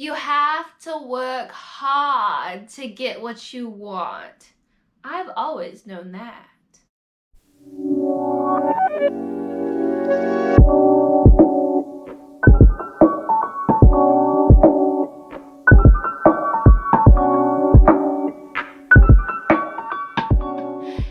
You have to work hard to get what you want. I've always known that.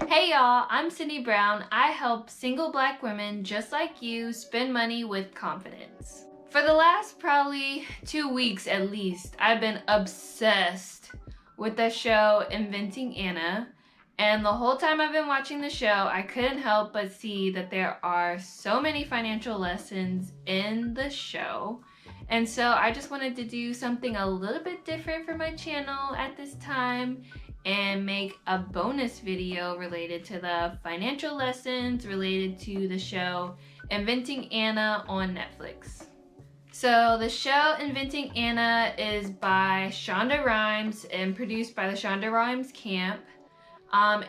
Hey y'all, I'm Sydney Brown. I help single black women just like you spend money with confidence. For the last probably 2 weeks at least, I've been obsessed with the show Inventing Anna. And the whole time I've been watching the show, I couldn't help but see that there are so many financial lessons in the show. And so I just wanted to do something a little bit different for my channel at this time and make a bonus video related to the financial lessons related to the show Inventing Anna on Netflix. So the show Inventing Anna is by Shonda Rhimes and produced by the Shonda Rhimes camp.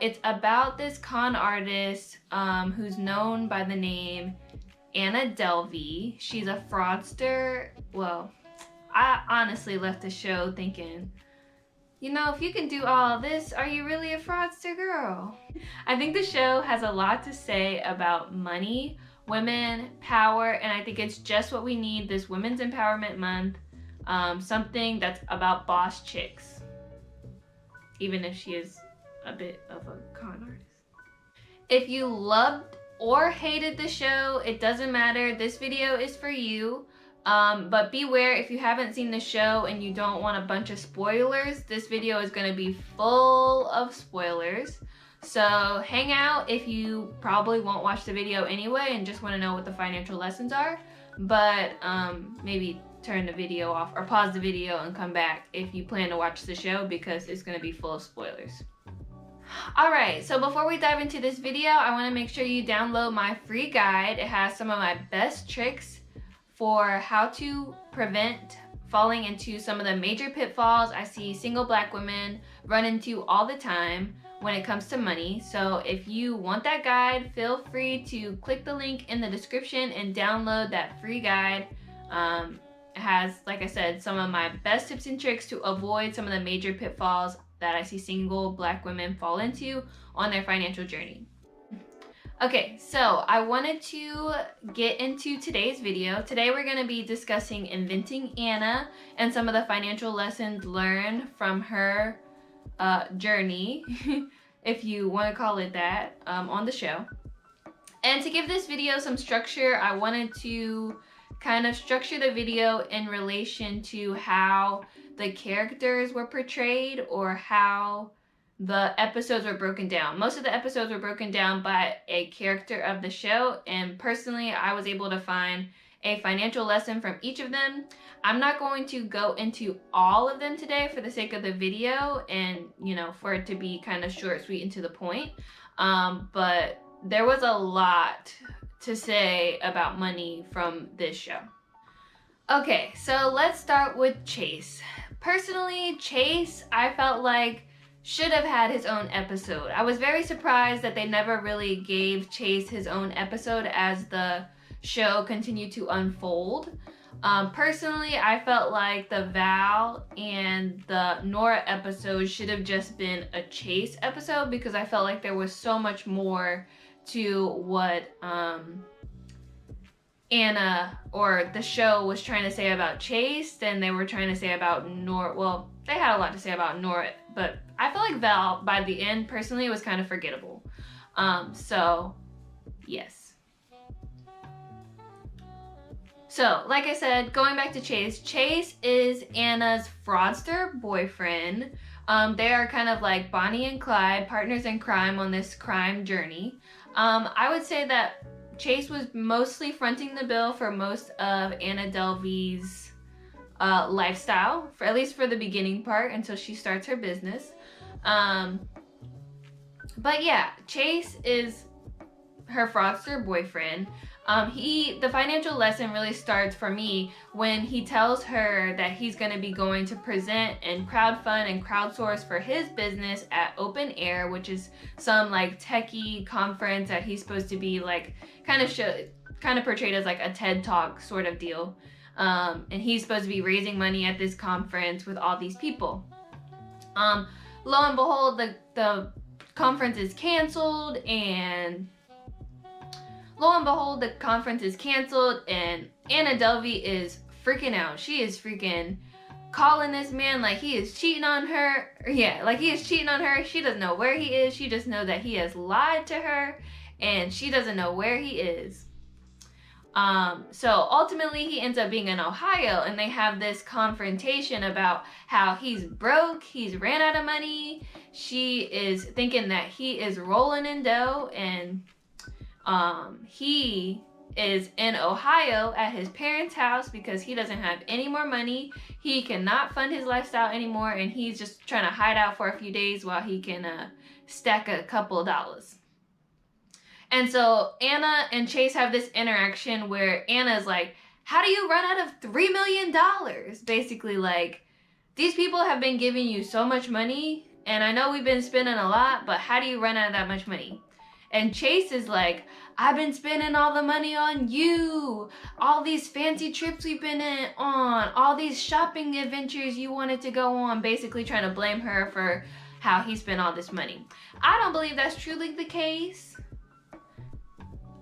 It's about this con artist who's known by the name Anna Delvey. She's a fraudster. Well, I honestly left the show thinking, you know, if you can do all this, are you really a fraudster, girl? I think the show has a lot to say about money, women, power, and I think it's just what we need this Women's Empowerment Month. Something that's about boss chicks, even if she is a bit of a con artist. If you loved or hated the show, it doesn't matter. This video is for you. But beware, if you haven't seen the show and you don't want a bunch of spoilers, this video is going to be full of spoilers. So hang out if you probably won't watch the video anyway and just want to know what the financial lessons are. But maybe turn the video off or pause the video and come back if you plan to watch the show because it's going to be full of spoilers. Alright, so before we dive into this video, I want to make sure you download my free guide. It has some of my best tricks for how to prevent falling into some of the major pitfalls I see single black women run into all the time when it comes to money. So if you want that guide, feel free to click the link in the description and download that free guide. It has, like I said, some of my best tips and tricks to avoid some of the major pitfalls that I see single black women fall into on their financial journey. Okay, so I wanted to get into today's video. Today we're going to be discussing Inventing Anna and some of the financial lessons learned from her journey, if you want to call it that, on the show. And to give this video some structure, I wanted to kind of structure the video in relation to how the characters were portrayed or how the episodes were broken down. Most of the episodes were broken down by a character of the show, and personally I was able to find a financial lesson from each of them. I'm not going to go into all of them today for the sake of the video and, you know, for it to be kind of short, sweet, and to the point. But there was a lot to say about money from this show. Okay, so let's start with Chase. Personally, Chase, I felt like should have had his own episode. I was very surprised that they never really gave Chase his own episode as the show continued to unfold. Personally, I felt like the Val and the Nora episode should have just been a Chase episode because I felt like there was so much more to what Anna or the show was trying to say about Chase than they were trying to say about Nora. Well, they had a lot to say about Nora, but I felt like Val, by the end, personally, was kind of forgettable. So, yes. So, like I said, going back to Chase, Chase is Anna's fraudster boyfriend. They are kind of like Bonnie and Clyde, partners in crime on this crime journey. I would say that Chase was mostly fronting the bill for most of Anna Delvey's lifestyle, for at least for the beginning part until she starts her business. But yeah, Chase is her fraudster boyfriend. The financial lesson really starts for me when he tells her that he's going to be going to present and crowdfund and crowdsource for his business at Open Air, which is some like techie conference that he's supposed to be like kind of portrayed as like a TED Talk sort of deal. And he's supposed to be raising money at this conference with all these people. Lo and behold, the conference is canceled, and Anna Delvey is freaking out. She is freaking calling this man like he is cheating on her. Yeah, like he is cheating on her. She doesn't know where he is. She just knows that he has lied to her, and she doesn't know where he is. So ultimately he ends up being in Ohio, and they have this confrontation about how he's broke, he's ran out of money. She is thinking that he is rolling in dough, and he is in Ohio at his parents' house because he doesn't have any more money. He cannot fund his lifestyle anymore, and he's just trying to hide out for a few days while he can stack a couple of dollars. And so Anna and Chase have this interaction where Anna's like, how do you run out of $3 million? Basically, like, these people have been giving you so much money, and I know we've been spending a lot, but how do you run out of that much money? And Chase is like, I've been spending all the money on you, all these fancy trips we've been on, all these shopping adventures you wanted to go on, basically trying to blame her for how he spent all this money. I don't believe that's truly the case.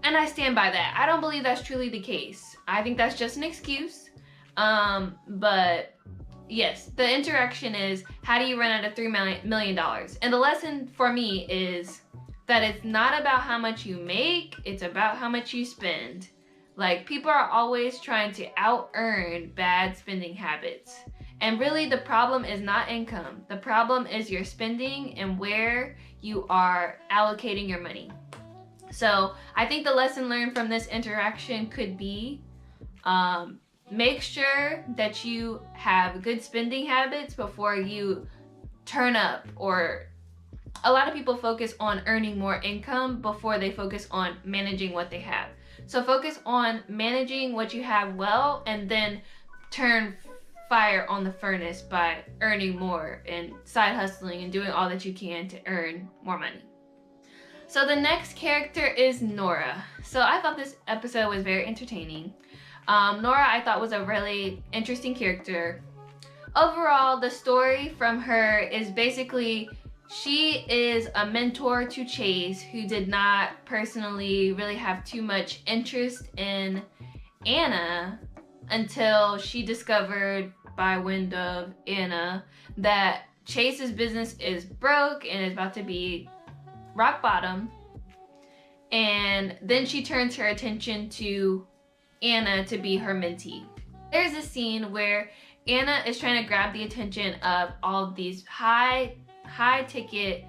And I stand by that. I don't believe that's truly the case. I think that's just an excuse. But yes, the interaction is, how do you run out of $3 million? And the lesson for me is that it's not about how much you make, it's about how much you spend. Like, people are always trying to out-earn bad spending habits. And really, the problem is not income. The problem is your spending and where you are allocating your money. So I think the lesson learned from this interaction could be, make sure that you have good spending habits before you turn up. Or a lot of people focus on earning more income before they focus on managing what they have. So focus on managing what you have well, and then turn fire on the furnace by earning more and side hustling and doing all that you can to earn more money. So the next character is Nora. So I thought this episode was very entertaining. Nora, I thought, was a really interesting character. Overall, the story from her is basically, she is a mentor to Chase, who did not personally really have too much interest in Anna until she discovered, by wind of Anna, that Chase's business is broke and is about to be rock bottom. And then she turns her attention to Anna to be her mentee. There's a scene where Anna is trying to grab the attention of all these high ticket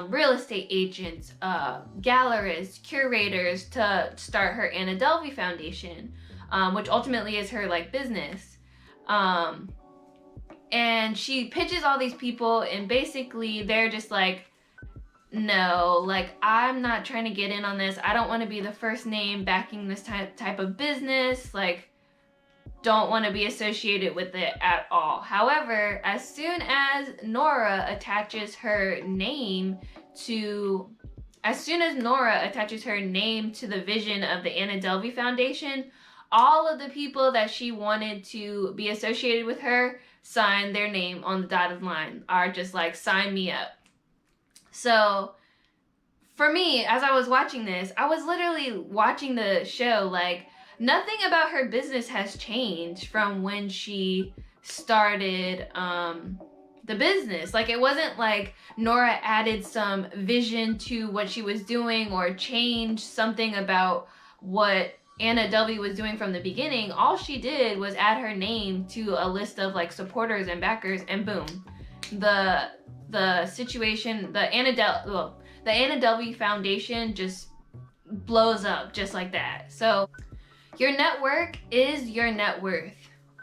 real estate agents, gallerists, curators, to start her Anna Delvey Foundation, which ultimately is her like business. And she pitches all these people, and basically they're just like, no, like, I'm not trying to get in on this. I don't want to be the first name backing this type of business. Like, don't want to be associated with it at all. However, as soon as Nora attaches her name to the vision of the Anna Delvey Foundation, all of the people that she wanted to be associated with her sign their name on the dotted line, are just like, sign me up. So for me, as I was watching this, I was literally watching the show like, nothing about her business has changed from when she started the business. Like, it wasn't like Nora added some vision to what she was doing or changed something about what Anna Delvey was doing from the beginning. All she did was add her name to a list of like supporters and backers, and boom, the situation, the Anna Delvey Foundation just blows up just like that. So your network is your net worth.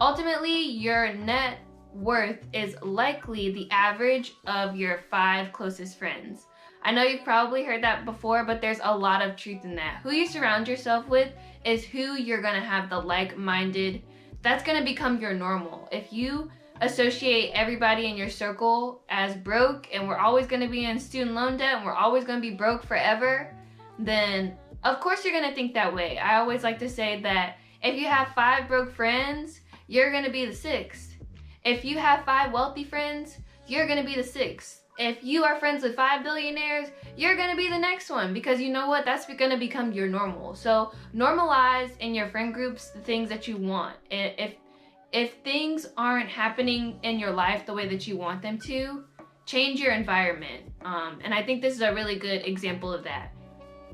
Ultimately, your net worth is likely the average of your 5 closest friends. I know you've probably heard that before, but there's a lot of truth in that. Who you surround yourself with is who you're gonna have the like-minded. That's gonna become your normal. If you associate everybody in your circle as broke, and we're always gonna be in student loan debt, and we're always gonna be broke forever, then of course you're gonna think that way. I always like to say that If you have 5 broke friends, you're gonna be the 6th. If you have 5 wealthy friends, you're gonna be the 6th. If you are friends with 5 billionaires, you're gonna be the next one, because you know what? That's gonna become your normal. So normalize in your friend groups the things that you want. If things aren't happening in your life the way that you want them to, change your environment. And I think this is a really good example of that.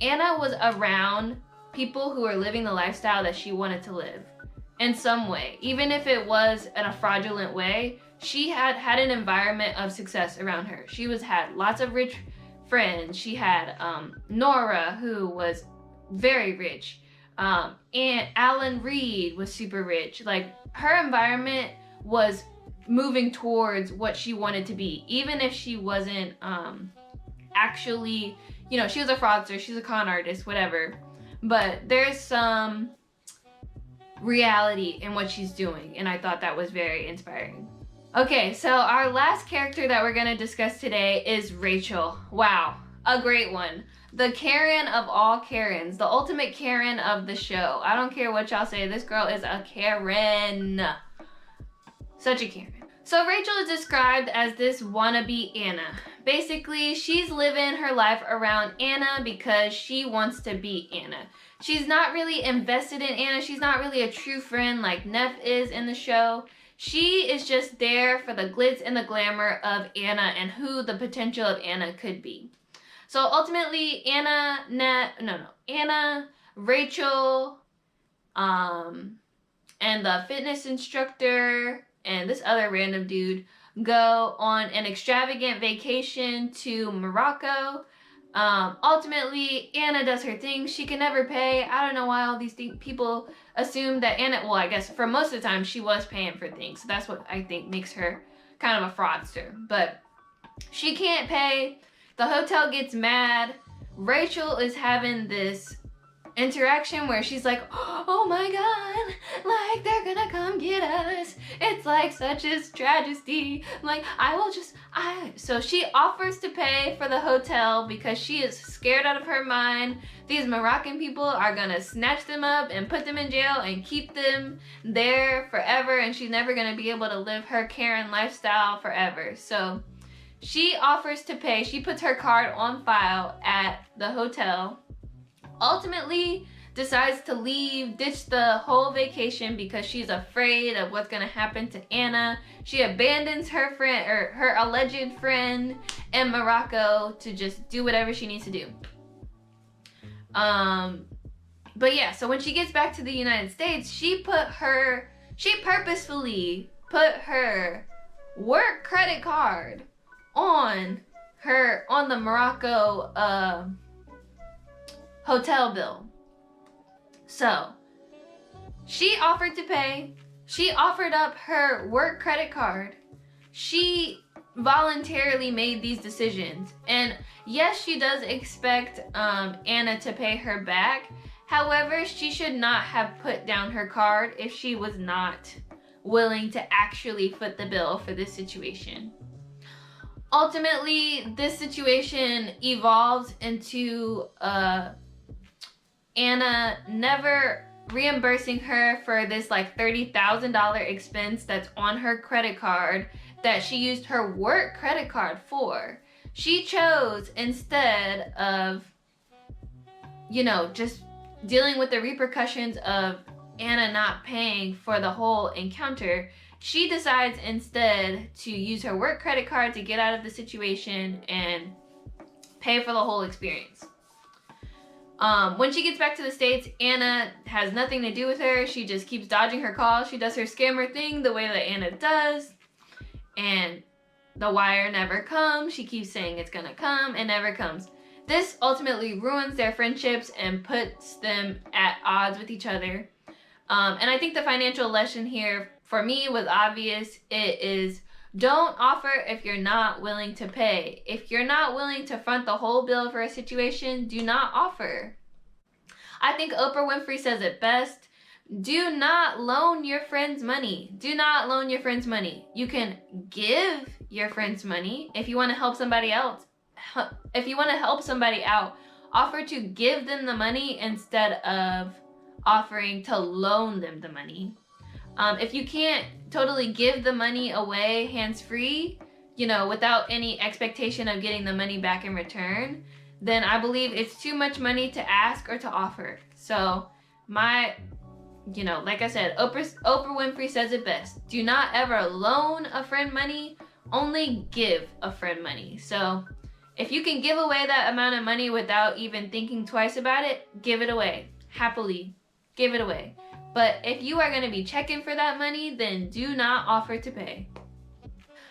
Anna was around people who were living the lifestyle that she wanted to live in some way. Even if it was in a fraudulent way, she had an environment of success around her. She had lots of rich friends. She had Nora, who was very rich. And Alan Reed was super rich. Like, her environment was moving towards what she wanted to be, even if she wasn't actually, you know, she was a fraudster, she's a con artist, whatever. But there's some reality in what she's doing, and I thought that was very inspiring. Okay, so our last character that we're gonna discuss today is Rachel. Wow, a great one. The Karen of all Karens, the ultimate Karen of the show. I don't care what y'all say, this girl is a Karen. Such a Karen. So Rachel is described as this wannabe Anna. Basically, she's living her life around Anna because she wants to be Anna. She's not really invested in Anna. She's not really a true friend like Neff is in the show. She is just there for the glitz and the glamour of Anna and who the potential of Anna could be. So ultimately, Anna, Rachel, and the fitness instructor and this other random dude go on an extravagant vacation to Morocco. Ultimately, Anna does her thing. She can never pay. I don't know why all these people assume that Anna, well, I guess for most of the time she was paying for things. So that's what I think makes her kind of a fraudster. But she can't pay. The hotel gets mad. Rachel is having this interaction where she's like, oh my god, like they're gonna come get us. It's like such a tragedy. Like, so she offers to pay for the hotel because she is scared out of her mind. These Moroccan people are gonna snatch them up and put them in jail and keep them there forever, and she's never gonna be able to live her Karen lifestyle forever. So she offers to pay. She puts her card on file at the hotel. Ultimately decides to leave, ditch the whole vacation because she's afraid of what's gonna happen to Anna. She abandons her friend, or her alleged friend, in Morocco to just do whatever she needs to do. But yeah, so when she gets back to the United States, she purposefully put her work credit card on the Morocco hotel bill. So she offered to pay. She offered up her work credit card. She voluntarily made these decisions. And yes, she does expect Anna to pay her back. However, she should not have put down her card if she was not willing to actually foot the bill for this situation. Ultimately, this situation evolves into Anna never reimbursing her for this like $30,000 expense that's on her credit card that she used her work credit card for. She chose, instead of, you know, just dealing with the repercussions of Anna not paying for the whole encounter, she decides instead to use her work credit card to get out of the situation and pay for the whole experience. When she gets back to the States, Anna has nothing to do with her. She just keeps dodging her calls. She does her scammer thing the way that Anna does. And the wire never comes. She keeps saying it's gonna come and never comes. This ultimately ruins their friendships and puts them at odds with each other. And I think the financial lesson here for me was obvious. It is, don't offer if you're not willing to pay. If you're not willing to front the whole bill for a situation, do not offer. I think Oprah Winfrey says it best. Do not loan your friends money. Do not loan your friends money. You can give your friends money if you want to help somebody else. If you want to help somebody out, offer to give them the money instead of offering to loan them the money. If you can't totally give the money away hands-free, you know, without any expectation of getting the money back in return, then I believe it's too much money to ask or to offer. So like I said, Oprah Winfrey says it best. Do not ever loan a friend money, only give a friend money. So if you can give away that amount of money without even thinking twice about it, give it away. Happily, give it away. But if you are going to be checking for that money, then do not offer to pay.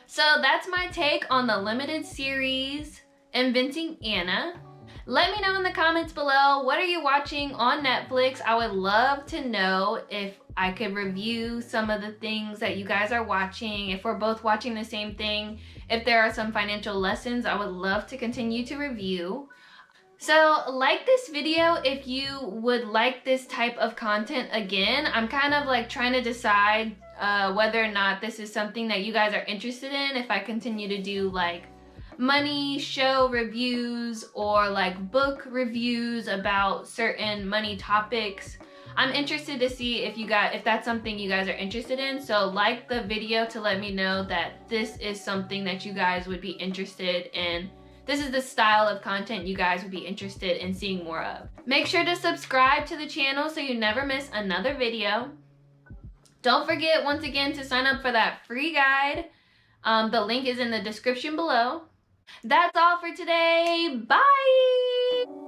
So that's my take on the limited series, Inventing Anna. Let me know in the comments below, what are you watching on Netflix? I would love to know if I could review some of the things that you guys are watching, if we're both watching the same thing, if there are some financial lessons I would love to continue to review. So like this video if you would like this type of content again. I'm kind of like trying to decide whether or not this is something that you guys are interested in, if I continue to do like money show reviews or like book reviews about certain money topics. I'm interested to see if that's something you guys are interested in. So like the video to let me know that this is something that you guys would be interested in. This is the style of content you guys would be interested in seeing more of. Make sure to subscribe to the channel so you never miss another video. Don't forget once again to sign up for that free guide. The link is in the description below. That's all for today. Bye!